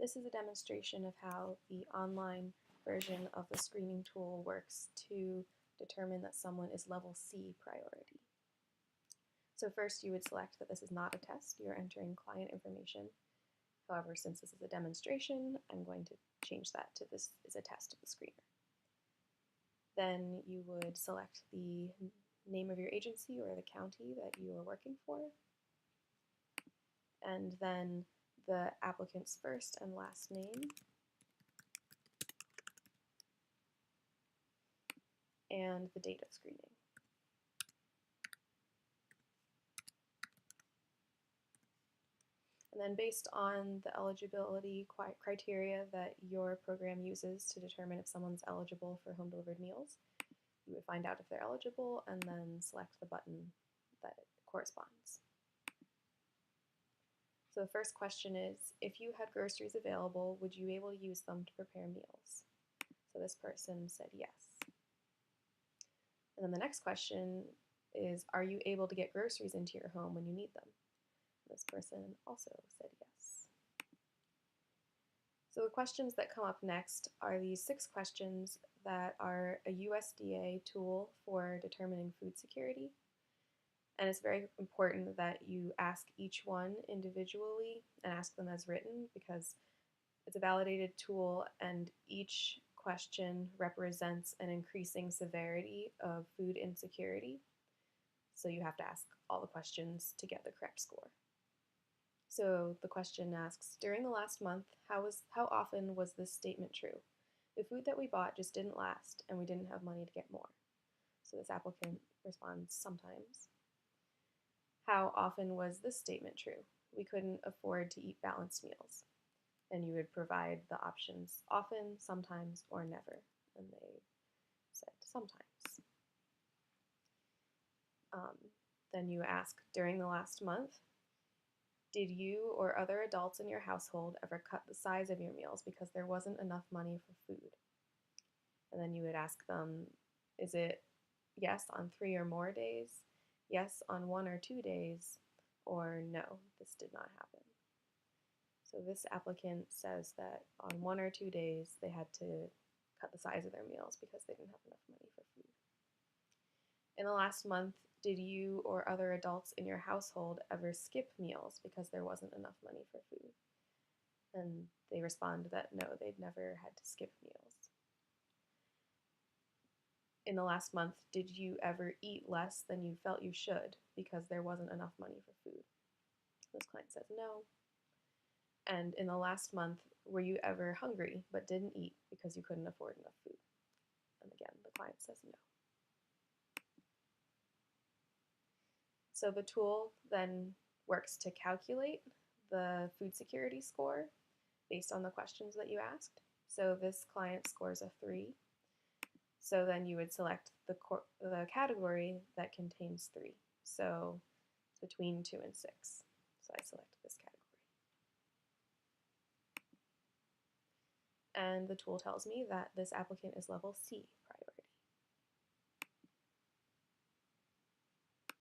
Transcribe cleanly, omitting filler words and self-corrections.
This is a demonstration of how the online version of the screening tool works to determine that someone is level C priority. So first you would select that this is not a test, you're entering client information. However, since this is a demonstration, I'm going to change that to this is a test of the screener. Then you would select the name of your agency or the county that you are working for, and then the applicant's first and last name, and the date of screening. And then based on the eligibility criteria that your program uses to determine if someone's eligible for home delivered meals, you would find out if they're eligible and then select the button that corresponds. So the first question is, if you had groceries available, would you be able to use them to prepare meals? So this person said yes. And then the next question is, are you able to get groceries into your home when you need them? This person also said yes. So the questions that come up next are these 6 questions that are a USDA tool for determining food security. And it's very important that you ask each one individually and ask them as written because it's a validated tool and each question represents an increasing severity of food insecurity. So you have to ask all the questions to get the correct score. So the question asks, during the last month, how often was this statement true? The food that we bought just didn't last and we didn't have money to get more. So this applicant responds, sometimes. How often was this statement true? We couldn't afford to eat balanced meals. And you would provide the options often, sometimes, or never. And they said sometimes. Then you ask, during the last month, did you or other adults in your household ever cut the size of your meals because there wasn't enough money for food? And then you would ask them, is it yes on 3 or more days, yes on 1 or 2 days, or no, this did not happen? So this applicant says that on 1 or 2 days they had to cut the size of their meals because they didn't have enough money for food. In the last month, did you or other adults in your household ever skip meals because there wasn't enough money for food? And they respond that no, they'd never had to skip meals. In the last month, did you ever eat less than you felt you should because there wasn't enough money for food? This client says no. And in the last month, were you ever hungry but didn't eat because you couldn't afford enough food? And again, the client says no. So the tool then works to calculate the food security score based on the questions that you asked. So this client scores a 3. So then you would select the category that contains 3. So between 2 and 6. So I select this category. And the tool tells me that this applicant is level C.